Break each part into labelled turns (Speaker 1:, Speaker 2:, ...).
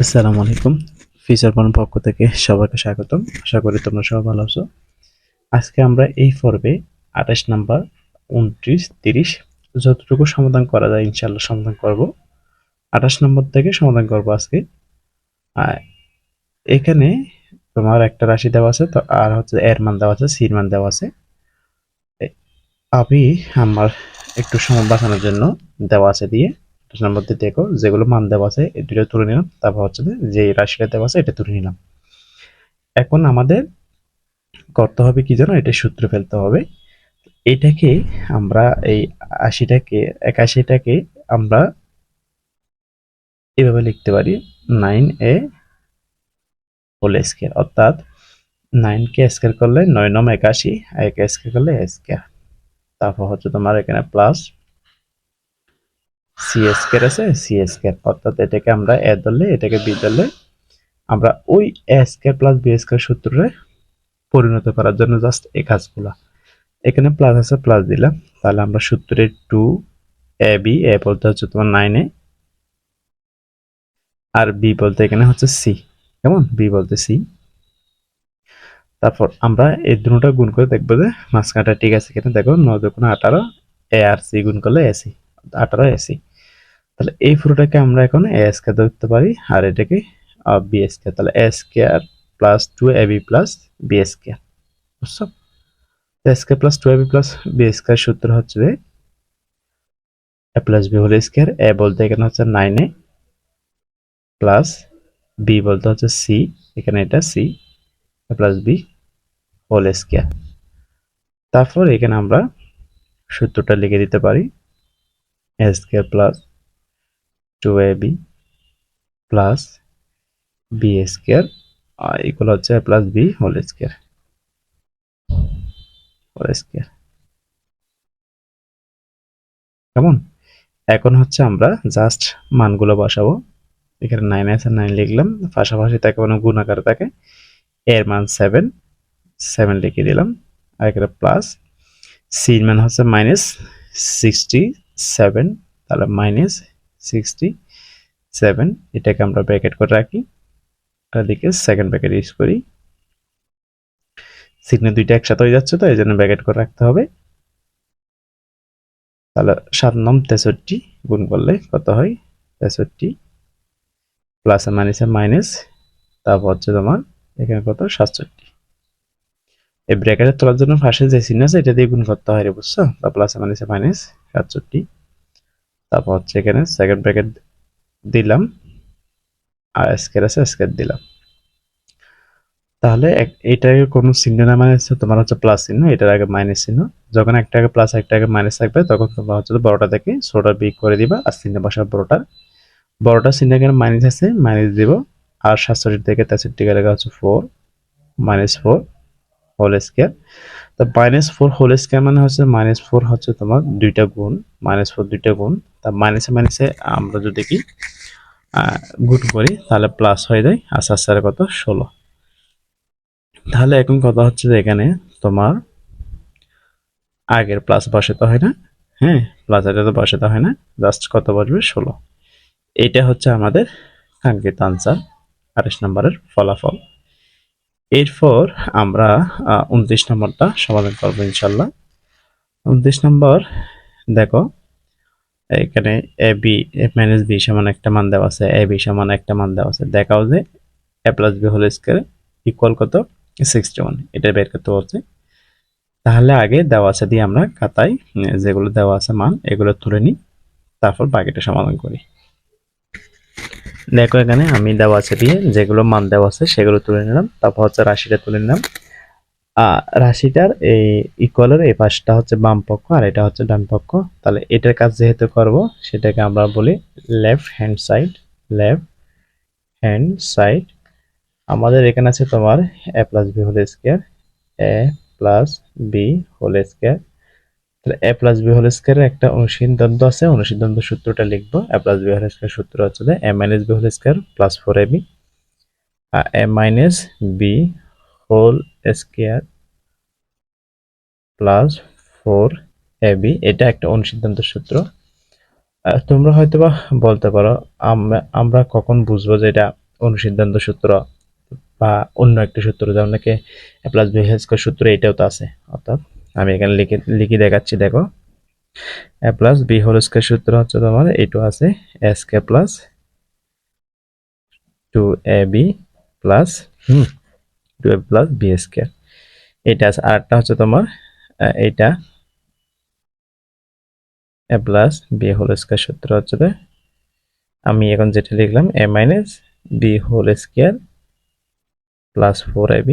Speaker 1: আসসালামু আলাইকুম। Feature point পক্ষ থেকে সবাইকে স্বাগতম। আশা করি তোমরা সবাই ভালো আছো। আজকে আমরা এই পর্বে 28 নাম্বার, 29, 30 যতটুকু সমাধান করা যায় ইনশাআল্লাহ সমাধান করব। 28 নম্বর থেকে সমাধান করব আজকে। আর এখানে তোমার একটা রাশি দেওয়া আছে তো, আর হচ্ছে এর মান দেওয়া আছে, সির মান দেওয়া আছে। আমি আমার একটু সময় বাঁচানোর জন্য দেওয়া আছে দিয়ে 28 নম্বর দিয়ে দেখো যেগুলো মান দেওয়া আছে এই দুটো তুলে নিলাম, তারপর হচ্ছে যে রাশিটা দেওয়া আছে এটা তুলে নিলাম। এখন আমাদের করতে হবে কি জানো, এটা সূত্র ফেলতে হবে। এটাকে আমরা এই 81টাকে আমরা এভাবে লিখতে পারি 9a হোল স্কয়ার, অর্থাৎ 9 কে স্কয়ার করলে 9 9 81, আর একে স্কয়ার করলে a স্কয়ার। তারপর হচ্ছে তোমার এখানে প্লাস c স্কয়ার আছে, c স্কয়ার, অর্থাৎ এটাকে আমরা a ধরলে এটাকে b ধরলে আমরা ওই a square plus b square সূত্রে পরিণত করার জন্য জাস্ট এই কাজগুলা। এখানে প্লাস আছে, প্লাস দিলাম, তাহলে আমরা সূত্রে 2 এ বি, এ বলতে হচ্ছে তোমার 9 এ, আর বি বলতে এখানে হচ্ছে সি। কেমন, বি বলতে সি। তারপর আমরা এই দুটোটা গুণ করে দেখবো যে মাঝখানটা ঠিক আছে কিনা। দেখো 9 দুগুণ 18, এ আর সি গুণ করলে এসি, 18 এসি। তাহলে এই পুরোটাকে আমরা এখন এ স্কয়ার ধরতে পারি, আর এটাকে বি স্কয়ার। তাহলে A square plus 2 A B plus B square, বুঝছো? এ square plus 2 A B plus B square সূত্র হচ্ছে A plus B whole square. এ বলতে এখানে হচ্ছে 9 এ, প্লাস বি বলতে হচ্ছে সি, এখানে এটা C, plus B whole square. তারপর এখানে আমরা সূত্রটা লিখে দিতে পারি A square plus 2ab plus B square equal হচ্ছে প্লাস বি হোল স্কয়ার, কেমন? এখন হচ্ছে আমরা জাস্ট মানগুলো বসাবো। এখানে 9 আছে, 9 লিখলাম, পাশাপাশি তাকে কোনো গুণাকার থাকে, এর মান 7, 7 লিখে দিলাম, আর এখানে প্লাস সির মান হচ্ছে -67, তাহলে -67, এটাকে আমরা ব্র্যাকেট করে রাখি, আর এদিকে সেকেন্ড ব্র্যাকেট ইউজ করি। চিহ্ন দুইটা একসাথে হয়ে যাচ্ছে তো এই জন্য ব্র্যাকেট করে রাখতে হবে। তাহলে 7 9 63 গুণ করলে কত হয়, 63 প্লাস মাইনাসে মাইনাস, তারপর হচ্ছে তোমার এখানে কত 67। এই ব্র্যাকেটের তোলার জন্য পাশে যে চিহ্ন আছে এটা দিয়ে গুণ করতে হয় রে, বুঝছো? তা প্লাস মাইনাসে মাইনাস 67, তারপর হচ্ছে এখানে সেকেন্ড ব্র্যাকেট দিলাম, আর স্কয়ার আছে স্কয়ার দিলাম। তাহলে এটার কোনো চিহ্ন না, মানে হচ্ছে তোমার হচ্ছে প্লাস চিহ্ন, এটার আগে মাইনাস চিহ্ন। যখন একটা আগে প্লাস একটা আগে মাইনাস থাকবে তখন তোমরা হচ্ছে বড়টা থেকে ছোটটা বিয়োগ করে দিবা, আর চিহ্ন বসাবে বড়টার চিহ্ন এখানে মাইনাস আছে, মাইনাস দিব। আর 67 থেকে 63 কে লেখা হচ্ছে 4 -4 হোল স্কয়ার। তো -4 হোল স্কয়ার মানে হচ্ছে -4 হচ্ছে তোমার দুইটা গুণ, -4 দুইটা গুণ। তা মাইনাসে মাইনাসে আমরা যদি কি গুণ করি তাহলে প্লাস হয়ে যায়, আর 4 কত 16। তাহলে এখন কথা হচ্ছে যে এখানে তোমার আগের প্লাস বসাতে হয় না, হ্যাঁ, প্লাস এটা তো বসাতে হয় না, জাস্ট কত বসবে 16। এটা হচ্ছে আমাদের কাঙ্ক্ষিত আনসার, 28 নম্বরের ফলাফল। এরপর আমরা 29 নম্বরটা সমাধান করবো ইনশাল্লাহ। 29 নম্বর দেখো, এখানে এ বি মাইনাস বি সমান একটা মান দেওয়া আছে, এ বি সমান একটা মান দেওয়া আছে। দেখাও যে A plus B whole square equal কত 61, এটা বের করতে বলছে। তাহলে আগে দেওয়া আছে দিয়ে আমরা খাতায় যেগুলো দেওয়া আছে মান এগুলো তুলে নিই, তারপর বাকিটা সমাধান করি। দেখো এখানে আমি দেওয়া আছে দিয়ে যেগুলো মান দেওয়া আছে সেগুলো তুলে নিলাম, তারপর হচ্ছে রাশিটা তুলে নিলাম। রাশিটার এই ইকুয়ালের এই পাশটা হচ্ছে বাম পক্ষ আর এটা হচ্ছে ডান পক্ষ। তাহলে এটার কাজ যেহেতু করব সেটাকে আমরা বলি left hand side. Left hand side আমাদের এখানে আছে তোমার A plus B whole square, A plus B whole square. তাহলে এ প্লাস বি হোল স্কয়ারের একটা অনুসীন দ্বন্দ্ব আছে, অনুসীন দ্বন্দ্ব সূত্রটা লিখবো। A plus B whole square সূত্র হচ্ছে যে A minus B whole square plus 4ab, A minus B whole square plus 4ab, এটা একটা অনুসিদ্ধান্ত সূত্র। তোমরা হয়তোবা বলতে পারো আমরা কখন বুঝবো যে এটা অনুসিদ্ধান্ত সূত্র বা অন্য একটা সূত্র, যেমন নাকি এ প্লাস বি হোল স্কয়ার সূত্র, এটাও তো আছে। অর্থাৎ আমি এখানে লিখে দেখাচ্ছি, দেখো A plus B whole square সূত্র হচ্ছে তোমার এইটা আছে, A square plus 2ab plus 2ab plus B square, এটা আছে। আরেকটা হচ্ছে তোমার এইটা A plus B whole square সূত্র হচ্ছে, আমি এখন যেটা লিখলাম A minus B whole square plus 4ab,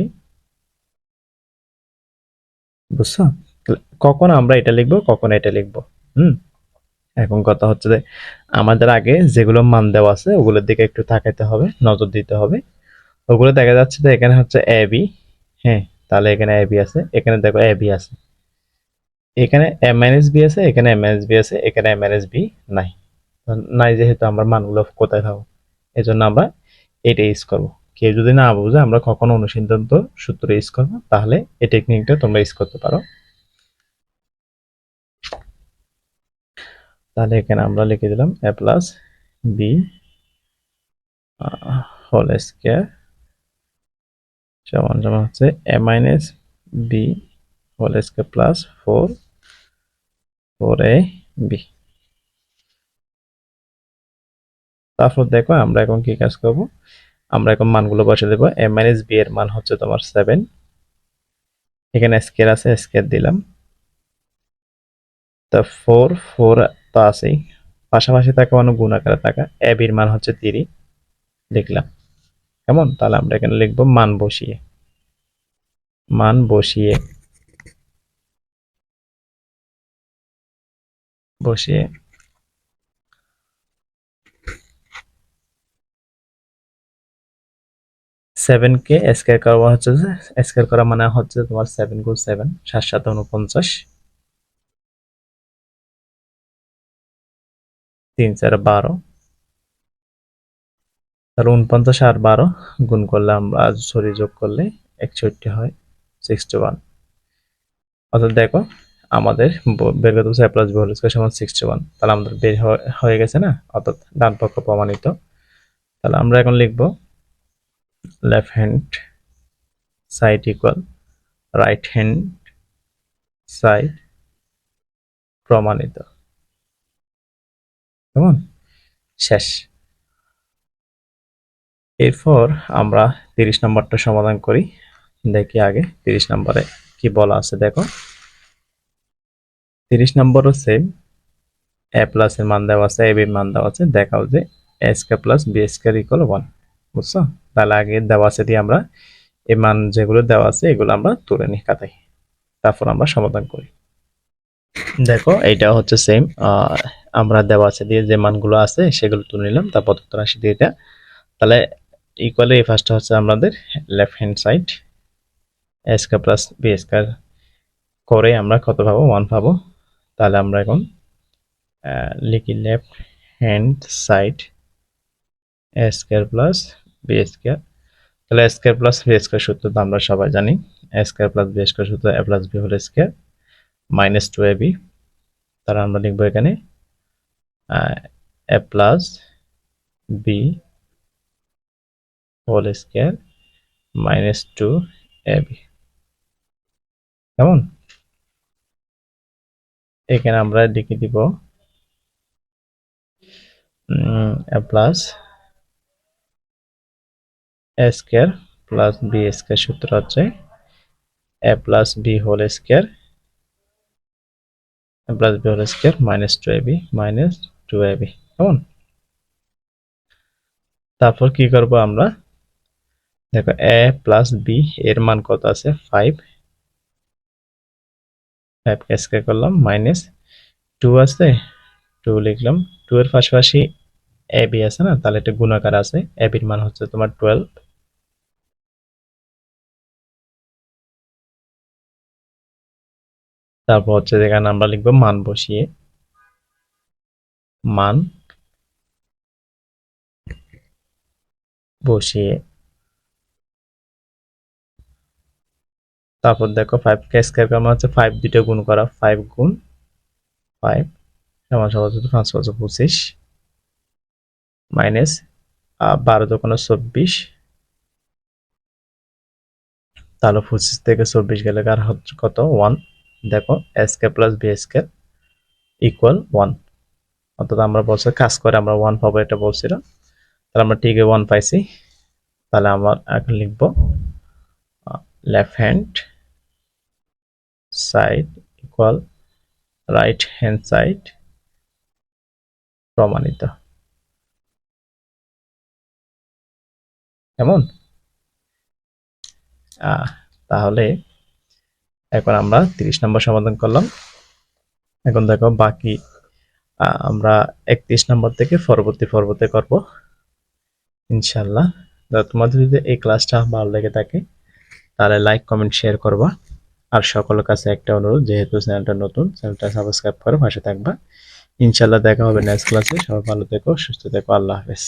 Speaker 1: বুঝছো? কখন আমরা এটা লিখবো, কখন এটা লিখবো। এখন কথা হচ্ছে যে আমাদের আগে যেগুলো মান দেওয়া আছে ওগুলোর দিকে একটু তাকাইতে হবে, নজর দিতে হবে। ওগুলো দেখা যাচ্ছে যে এখানে হচ্ছে এ বি, হ্যাঁ, তাহলে এখানে এ বি আছে, এখানে দেখো এ বি আছে, এখানে এম মাইনাস বি আছে, এখানে এম মাইনাস বি আছে, এখানে এম মাইনাস বি নাই। নাই যেহেতু আমরা মানগুলো কোথায় পাবো, এই জন্য আমরা এটা ইউজ করবো। কেউ যদি না বুঝে আমরা কখনো অনুসিদ্ধান্ত সূত্র ইউজ করবো, তাহলে এই টেকনিকটা তোমরা ইউজ করতে পারো। তাহলে এখানে আমরা লিখে দিলাম A plus B whole square সমান সমান হচ্ছে A minus B whole square plus 4 A B. তারপর দেখো আমরা এখন কি কাজ করব, আমরা এখন মানগুলো বসে দেবো। এ মাইনাস বি এর মান হচ্ছে তোমার 7, এখানে স্কয়ার আছে, স্কয়ার দিলাম। তা 4 তো আছেই, পাশাপাশি থাকা মানে গুণ আকারে থাকা, এ বির মান হচ্ছে 3 লিখলাম। কেমন? তাহলে আমরা এখানে লিখবো মান বসিয়ে, মান বসিয়ে বসিয়ে 7 কে স্কয়ার করা হচ্ছে, স্কয়ার করা মানে হচ্ছে তোমার 7 গুণ 7 7 7 49, 3 4 12, তাহলে 49 আর 12 গুণ করলে আমরা সরি যোগ করলে 61 হয়, 61। অর্থাৎ দেখো আমাদের বের করতে হচ্ছে a plus b whole square সমান 61, তাহলে আমাদের বের হয়ে গেছে না, অর্থাৎ ডান পক্ষ প্রমাণিত। তাহলে আমরা এখন লিখব left hand side equal right hand side প্রমাণিত। কেমন? শেষ। এরপর আমরা 30 নম্বরটা সমাধান করি, দেখি আগে 30 নম্বরে কি বলা আছে। দেখো 30 নম্বরও সেম, এ প্লাস এর মান দেওয়া আছে, এ বি এর মান দেওয়া আছে, দেখাও যে A square plus B square equal 1, বুঝছো? তাহলে আগে দেওয়া আছে দিয়ে আমরা এই মান যেগুলো দেওয়া আছে এগুলো আমরা তুলে নিই খাতায়, তারপর আমরা সমাধান করি। দেখো এইটা হচ্ছে সেম, আমরা দেওয়া আছে দিয়ে যে মানগুলো আছে সেগুলো তুলে নিলাম, তারপর প্রদত্ত রাশি দিয়ে এটা। তাহলে ইকুয়ালি এই ফার্স্টটা হচ্ছে আমাদের left hand side, A square plus B square করে আমরা কত পাবো? 1 পাবো। তাহলে আমরা এখন লিখি left hand side A square plus B square. তাহলে A square plus B square সূত্র তো আমরা সবাই জানি, A square plus B square সূত্র A plus B whole square minus 2ab। তাহলে আমরা লিখবো এখানে A plus B whole square minus 2ab। কেমন? এখানে আমরা লিখে দিব A plus A square plus B square সূত্র হচ্ছে A plus B whole square plus B whole square minus 2ab। কেমন? তারপর কি করব আমরা, দেখো এ প্লাস বি এর মান কত আছে? 5, 5 কে স্কয়ার করলাম, মাইনাস 2 আছে, 2 লিখলাম। 2 এর পাশাপাশি এ বি আছে না, তাহলে এটা গুণাকার আছে, এ বির মান হচ্ছে তোমার 12। তারপর হচ্ছে যেখানে আমরা লিখবো মান বসিয়ে, মান বসিয়ে তারপর দেখো 5 কে স্কয়ার করা হচ্ছে 5 দুটো গুণ করা, 5 গুণ 5 সমান সমান হচ্ছে 5 5 25 মাইনাস 12 দোকানে 24, তাহলে 25 থেকে 24 গেলে আর হচ্ছে কত 1। দেখো a square plus b square equal 1, অর্থাৎ আমরা বলছি কাজ করে আমরা 1 পাবো, এটা বলছিলাম। তাহলে আমরা ঠিক 1 পাইছি। তাহলে আমরা এখন লিখবো left hand side equal right hand side প্রমাণিত। কেমন? তাহলে এখন আমরা 30 নম্বর সমাধান করলাম। এখন দেখো বাকি আমরা 31 নম্বর থেকে পরবর্তী পর্বতে করব ইনশাল্লাহ। তোমাদের যদি এই ক্লাসটা ভালো লেগে থাকে তাহলে লাইক কমেন্ট শেয়ার করবা। আর সকলের কাছে একটা অনুরোধ, যেহেতু চ্যানেলটা নতুন, চ্যানেলটা সাবস্ক্রাইব করে পাশে থাকবা। ইনশাল্লাহ দেখা হবে নেক্সট ক্লাসে। সবাই ভালো থেকো, সুস্থ থেকো, আল্লাহ হাফেজ।